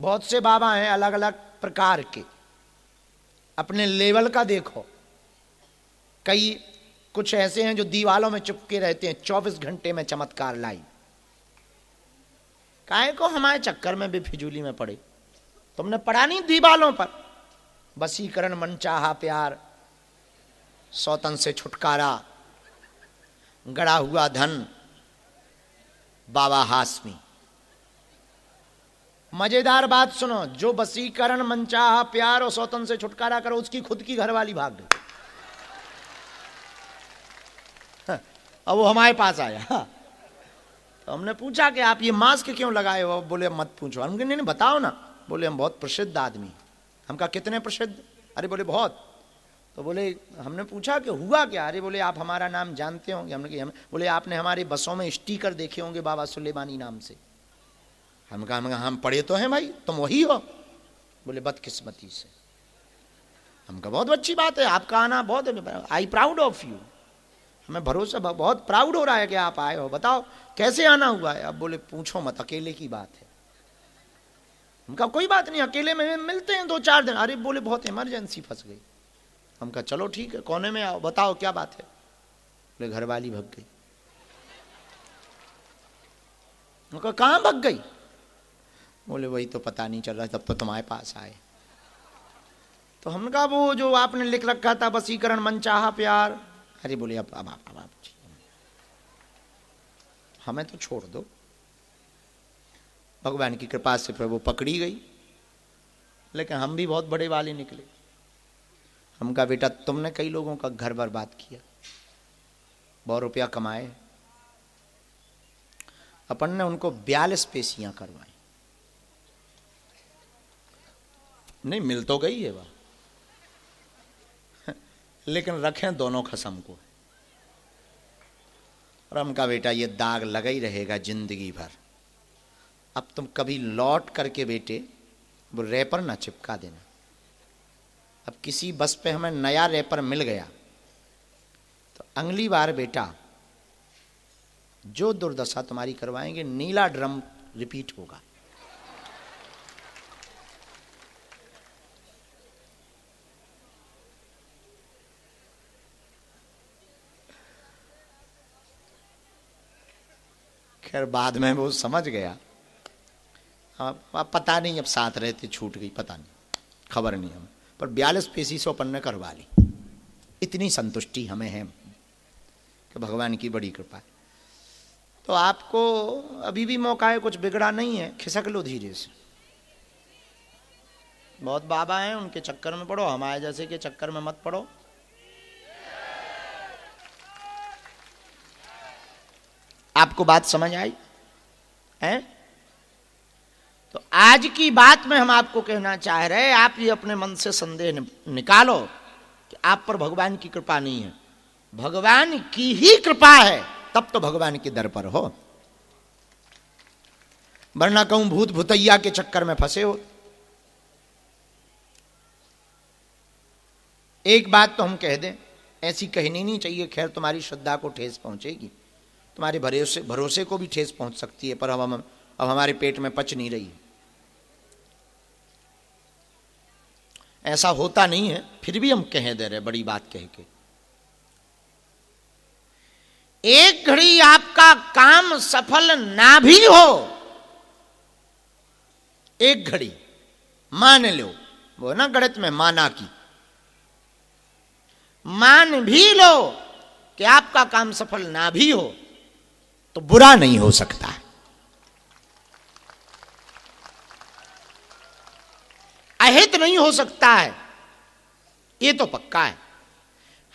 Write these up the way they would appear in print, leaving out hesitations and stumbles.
बहुत से बाबा हैं अलग अलग प्रकार के, अपने लेवल का देखो। कई कुछ ऐसे हैं जो दीवालों में चिपके रहते हैं, 24 घंटे में चमत्कार लाई। काहे को हमारे चक्कर में भी फिजूली में पड़े? तुमने पढ़ा नहीं दीवालों पर? वशीकरण, मनचाहा प्यार, सौतन से छुटकारा, गड़ा हुआ धन, बाबा हाशमी। मजेदार बात सुनो, जो वशीकरण, मनचाहा प्यार और सौतन से छुटकारा करो, उसकी खुद की घरवाली भाग गई। अब वो हमारे पास आया। तो हमने पूछा कि आप ये मास्क क्यों लगाए हो? बोले मत पूछो। हम नहीं बताओ ना। बोले हम बहुत प्रसिद्ध आदमी। हम कहा कितने प्रसिद्ध? अरे बोले बहुत। तो बोले हमने पूछा कि हुआ क्या? अरे बोले आप हमारा नाम जानते होंगे। हमने कहा बोले आपने हमारी बसों में स्टिकर देखे होंगे बाबा सुलेमानी नाम से। हम कहा हम पढ़े तो हैं भाई, तुम वही हो? बोले बदकिस्मती से। हम कहा बहुत अच्छी बात है, आपका आना बहुत, आई प्राउड ऑफ यू। हमें भरोसा, बहुत प्राउड हो रहा है कि आप आए हो। बताओ कैसे आना हुआ है? अब बोले पूछो मत, अकेले की बात है। हम कहा कोई बात नहीं, अकेले में मिलते हैं 2-4 दिन। अरे बोले बहुत इमरजेंसी फंस गई। हम कहा चलो ठीक है, कोने में आओ, बताओ क्या बात है? बोले घरवाली भग गई। हम कहा कहाँ भग गई? बोले वही तो पता नहीं चल रहा, तब तो तुम्हारे पास आए। तो हमने कहा वो जो आपने लिख रखा था वशीकरण, मनचाहा प्यार। अरे बोले अब हमें तो छोड़ दो। भगवान की कृपा से फिर वो पकड़ी गई। लेकिन हम भी बहुत बड़े वाले निकले। हम कहा बेटा तुमने कई लोगों का घर बर्बाद किया, बहुत रुपया कमाए। अपन ने उनको 42 पेशियां करवाई। नहीं मिल तो गई है वह, लेकिन रखें दोनों खसम को। और हम कहा बेटा ये दाग लगा ही रहेगा जिंदगी भर। अब तुम कभी लौट करके बेटे वो रैपर ना चिपका देना। अब किसी बस पे हमें नया रैपर मिल गया तो अगली बार बेटा जो दुर्दशा तुम्हारी करवाएंगे, नीला ड्रम रिपीट होगा। खैर बाद में वो समझ गया। अब पता नहीं, अब साथ रहते छूट गई, पता नहीं, खबर नहीं हमें। पर 42 पेशी से अपन ने करवा ली। इतनी संतुष्टि हमें है कि भगवान की बड़ी कृपा है। तो आपको अभी भी मौका है, कुछ बिगड़ा नहीं है, खिसक लो धीरे से। बहुत बाबा हैं, उनके चक्कर में पड़ो, हमारे जैसे के चक्कर में मत पड़ो। आपको बात समझ आई है? तो आज की बात में हम आपको कहना चाह रहे हैं, आप ये अपने मन से संदेह निकालो कि आप पर भगवान की कृपा नहीं है। भगवान की ही कृपा है, तब तो भगवान के दर पर हो। वरना कहूं भूत भुतैया के चक्कर में फंसे हो। एक बात तो हम कह दें, ऐसी कहनी नहीं चाहिए, खैर तुम्हारी श्रद्धा को ठेस पहुंचेगी, तुम्हारे भरोसे को भी ठेस पहुंच सकती है, पर अब हमारे पेट में पच नहीं रही। ऐसा होता नहीं है, फिर भी हम कह दे रहे, बड़ी बात कह के। एक घड़ी आपका काम सफल ना भी हो, एक घड़ी मान लो, वो ना गणित में माना की, मान भी लो कि आपका काम सफल ना भी हो, तो बुरा नहीं हो सकता है। अहित नहीं हो सकता है, ये तो पक्का है।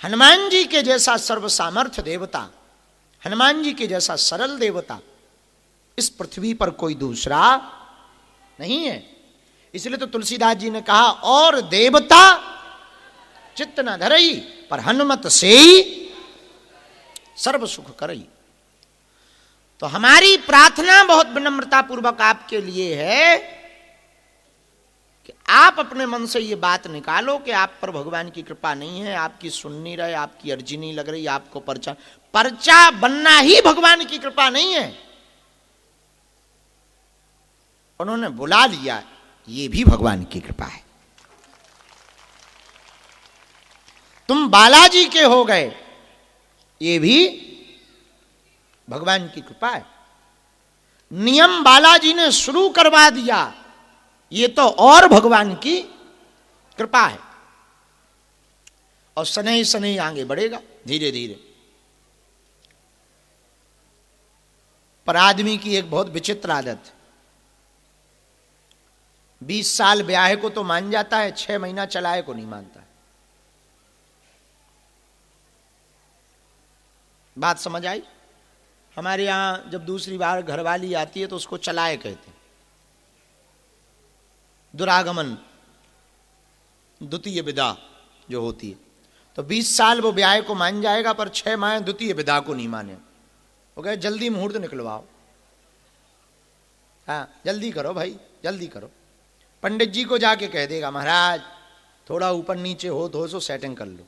हनुमान जी के जैसा सर्वसामर्थ्य देवता, हनुमान जी के जैसा सरल देवता इस पृथ्वी पर कोई दूसरा नहीं है। इसलिए तो तुलसीदास जी ने कहा, और देवता चित्त न धरई, पर हनुमत से ही सर्व सुख करई। तो हमारी प्रार्थना बहुत विनम्रता पूर्वक आपके लिए है कि आप अपने मन से ये बात निकालो कि आप पर भगवान की कृपा नहीं है, आपकी सुन नहीं रहे, आपकी अर्जी नहीं लग रही, आपको पर्चा बनना ही भगवान की कृपा नहीं है। उन्होंने बुला लिया ये भी भगवान की कृपा है। तुम बालाजी के हो गए, ये भी भगवान की कृपा है। नियम बालाजी ने शुरू करवा दिया, ये तो और भगवान की कृपा है। और शनैः शनैः आगे बढ़ेगा धीरे धीरे। पर आदमी की एक बहुत विचित्र आदत, 20 साल ब्याह को तो मान जाता है, 6 महीना चलाए को नहीं मानता। बात समझ आई? हमारे यहां जब दूसरी बार घरवाली आती है तो उसको चलाए कहते हैं, दुरागमन, द्वितीय विदा जो होती है। तो 20 साल वो ब्याह को मान जाएगा, पर 6 माह द्वितीय विदा को नहीं माने। वो कहे जल्दी मुहूर्त निकलवाओ, हाँ जल्दी करो भाई, जल्दी करो। पंडित जी को जाके कह देगा, महाराज थोड़ा ऊपर नीचे हो तो सो सेटिंग कर लो।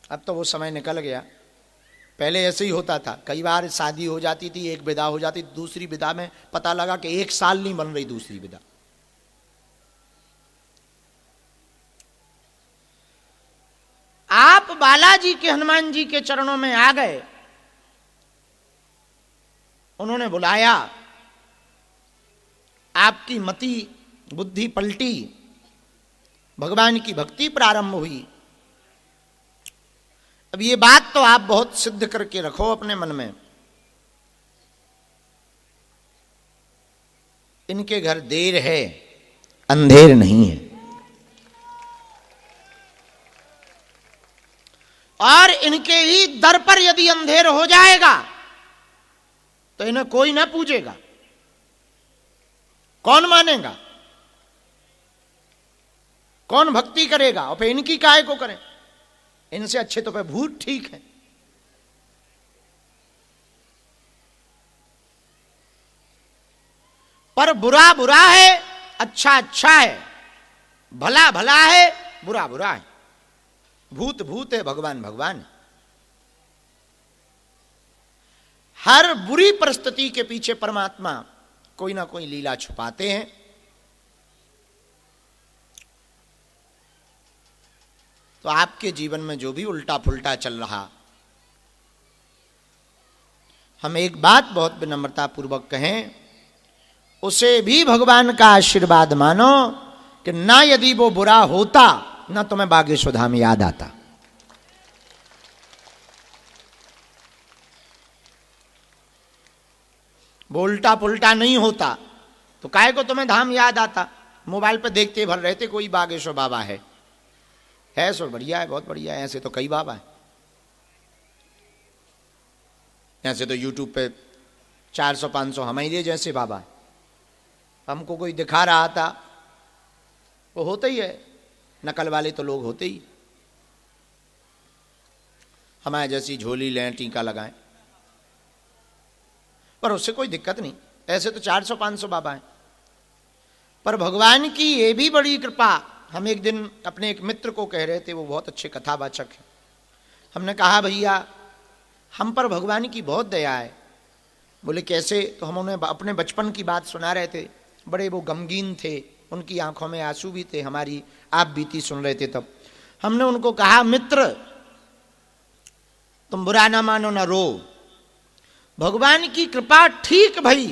अब तो वो समय निकल गया, पहले ऐसे ही होता था। कई बार शादी हो जाती थी, एक विदा हो जाती, दूसरी विदा में पता लगा कि 1 साल नहीं बन रही दूसरी विदा। आप बालाजी के, हनुमान जी के चरणों में आ गए, उन्होंने बुलाया, आपकी मति बुद्धि पलटी, भगवान की भक्ति प्रारंभ हुई। अब ये बात तो आप बहुत सिद्ध करके रखो अपने मन में, इनके घर देर है, अंधेर नहीं है। और इनके ही दर पर यदि अंधेर हो जाएगा तो इन्हें कोई ना पूजेगा, कौन मानेगा, कौन भक्ति करेगा? और फिर इनकी काहे को करें? इनसे अच्छे तो पे भूत ठीक है। पर बुरा बुरा है, अच्छा अच्छा है, भला भला है, बुरा बुरा है, भूत भूत है, भगवान भगवान है। हर बुरी परिस्थिति के पीछे परमात्मा कोई ना कोई लीला छुपाते हैं। तो आपके जीवन में जो भी उल्टा पुल्टा चल रहा, हम एक बात बहुत विनम्रता पूर्वक कहें, उसे भी भगवान का आशीर्वाद मानो कि ना यदि वो बुरा होता ना तुम्हें बागेश्वर धाम याद आता। वो उल्टा पुल्टा नहीं होता तो काहे को तुम्हें धाम याद आता? मोबाइल पे देखते भर रहते कोई बागेश्वर बाबा है सो बढ़िया है, बहुत बढ़िया है। ऐसे तो कई बाबा है, ऐसे तो यूट्यूब पे 400-500 हमारे जैसे बाबा है। हमको कोई दिखा रहा था, वो होता ही है, नकल वाले तो लोग होते ही। हमारे जैसी झोली लें, टीका लगाएं, पर उससे कोई दिक्कत नहीं। ऐसे तो 400-500 बाबा हैं, पर भगवान की ये भी बड़ी कृपा। हम एक दिन अपने एक मित्र को कह रहे थे, वो बहुत अच्छे कथावाचक हैं। हमने कहा भैया हम पर भगवान की बहुत दया है। बोले कैसे? तो हम उन्हें अपने बचपन की बात सुना रहे थे। बड़े वो गमगीन थे, उनकी आंखों में आंसू भी थे, हमारी आप बीती सुन रहे थे। तब हमने उनको कहा मित्र तुम बुरा ना मानो ना रो, भगवान की कृपा ठीक भई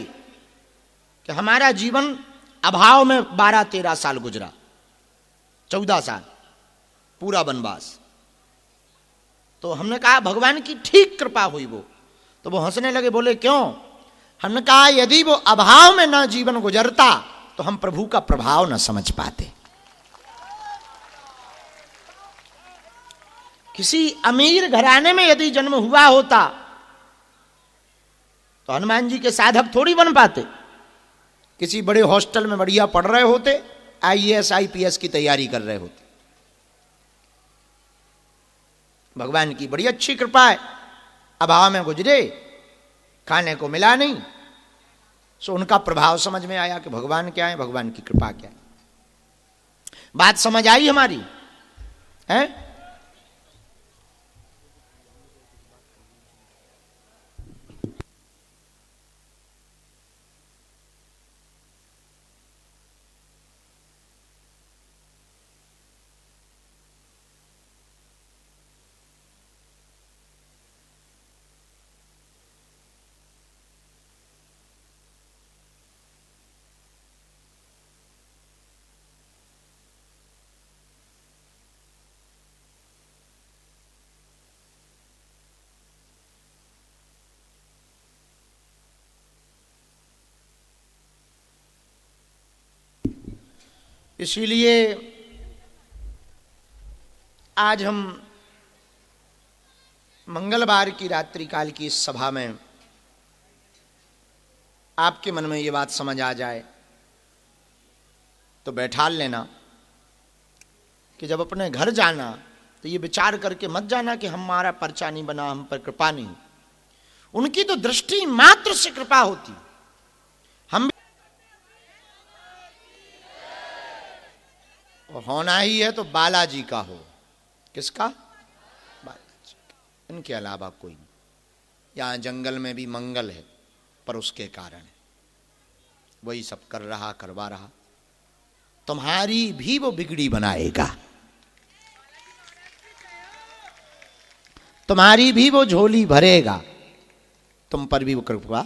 कि हमारा जीवन अभाव में 12-13 साल गुजरा, 14 साल पूरा वनवास। तो हमने कहा भगवान की ठीक कृपा हुई वो। तो वो हंसने लगे, बोले क्यों? हमने कहा यदि वो अभाव में ना जीवन गुजरता तो हम प्रभु का प्रभाव ना समझ पाते। किसी अमीर घराने में यदि जन्म हुआ होता तो हनुमान जी के साधक थोड़ी बन पाते। किसी बड़े हॉस्टल में बढ़िया पढ़ रहे होते, IAS IPS की तैयारी कर रहे होते। भगवान की बड़ी अच्छी कृपा है, अभाव में गुजरे, खाने को मिला नहीं, सो उनका प्रभाव समझ में आया कि भगवान क्या है, भगवान की कृपा क्या है। बात समझ आई हमारी है? इसीलिए आज हम मंगलवार की रात्रि काल की इस सभा में आपके मन में ये बात समझ आ जाए तो बैठाल लेना कि जब अपने घर जाना तो ये विचार करके मत जाना कि हमारा पर्चा नहीं बना, हम पर कृपा नहीं। उनकी तो दृष्टि मात्र से कृपा होती। हम होना ही है तो बालाजी का हो। किसका? बालाजी का। इनके अलावा कोई नहीं। यहां जंगल में भी मंगल है पर उसके कारण है, वही सब कर रहा, करवा रहा। तुम्हारी भी वो बिगड़ी बनाएगा, तुम्हारी भी वो झोली भरेगा, तुम पर भी वो कृपा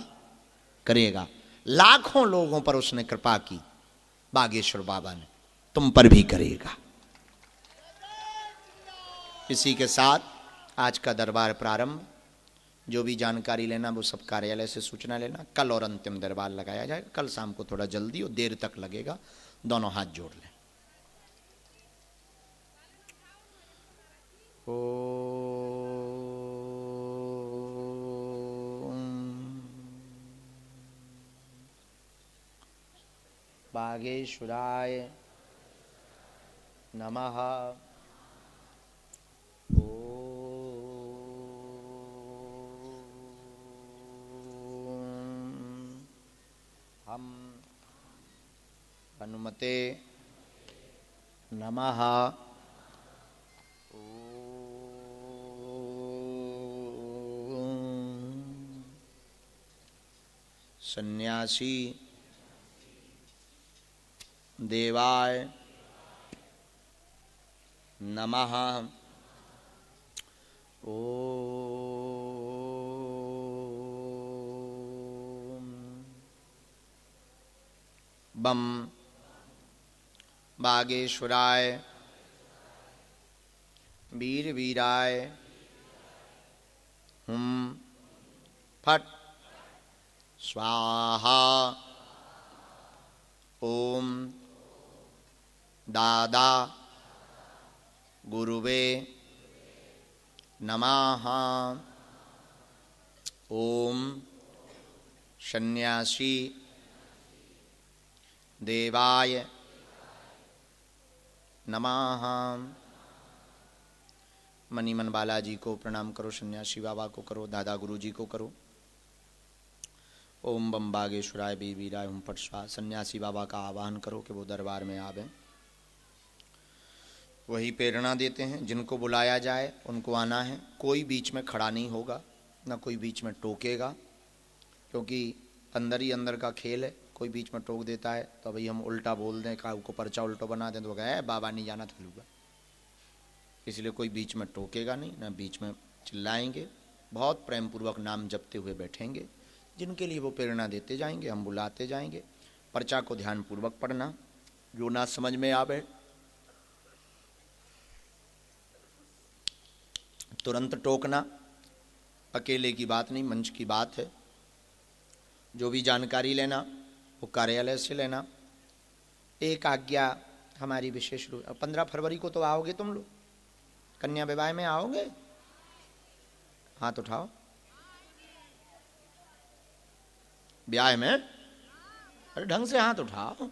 करेगा। लाखों लोगों पर उसने कृपा की, बागेश्वर बाबा ने, तुम पर भी करेगा। इसी के साथ आज का दरबार प्रारंभ। जो भी जानकारी लेना वो सब कार्यालय से सूचना लेना। कल और अंतिम दरबार लगाया जाएगा। कल शाम को थोड़ा जल्दी और देर तक लगेगा। दोनों हाथ जोड़ लें। बागेश्वराय नमः। हम हनुमते नमः। सन्यासी देवाय नमः। बम बागेश्वराय वीर वीराय हुम फट स्वाहा। ओम दादा गुरुवे नमः। ओम सन्यासी देवाय नमः। मनीमन बालाजी को प्रणाम करो, सन्यासी बाबा को करो, दादा गुरुजी को करो। ओम बम बागेश्वराय बीवीराय हुम फट स्वाहा। सन्यासी बाबा का आवाहन करो कि वो दरबार में आवे। वही प्रेरणा देते हैं। जिनको बुलाया जाए उनको आना है। कोई बीच में खड़ा नहीं होगा, ना कोई बीच में टोकेगा, क्योंकि अंदर ही अंदर का खेल है। कोई बीच में टोक देता है तो भाई हम उल्टा बोल दें, का को पर्चा उल्टा बना दें तो गए बाबा नहीं जाना थलूगा। इसलिए कोई बीच में टोकेगा नहीं, ना बीच में चिल्लाएंगे। बहुत प्रेम पूर्वक नाम जपते हुए बैठेंगे। जिनके लिए वो प्रेरणा देते जाएंगे, हम बुलाते जाएंगे। पर्चा को ध्यान पूर्वक पढ़ना। जो ना समझ में आवे तुरंत टोकना। अकेले की बात नहीं, मंच की बात है। जो भी जानकारी लेना वो कार्यालय से लेना। एक आज्ञा हमारी विशेष रूप 15 फरवरी को तो आओगे तुम लोग, कन्या विवाह में आओगे? हाथ उठाओ। ब्याह में? अरे ढंग से हाथ उठाओ।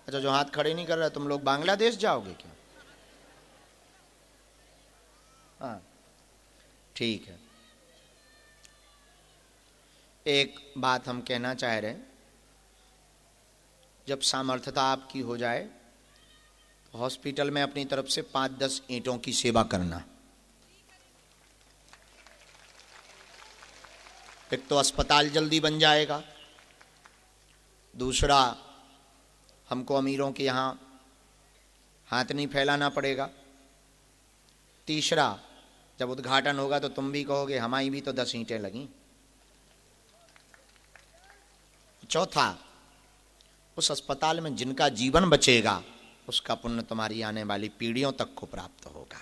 अच्छा, जो हाथ खड़े नहीं कर रहे तुम लोग बांग्लादेश जाओगे क्या? हाँ ठीक है। एक बात हम कहना चाह रहे हैं, जब सामर्थ्यता आपकी हो जाए तो हॉस्पिटल में अपनी तरफ से 5-10 ईंटों की सेवा करना। एक तो अस्पताल जल्दी बन जाएगा, दूसरा हमको अमीरों के यहाँ हाथ नहीं फैलाना पड़ेगा, तीसरा जब उद्घाटन होगा तो तुम भी कहोगे हमारी भी तो 10 ईंटें लगी, चौथा उस अस्पताल में जिनका जीवन बचेगा उसका पुण्य तुम्हारी आने वाली पीढ़ियों तक को प्राप्त होगा।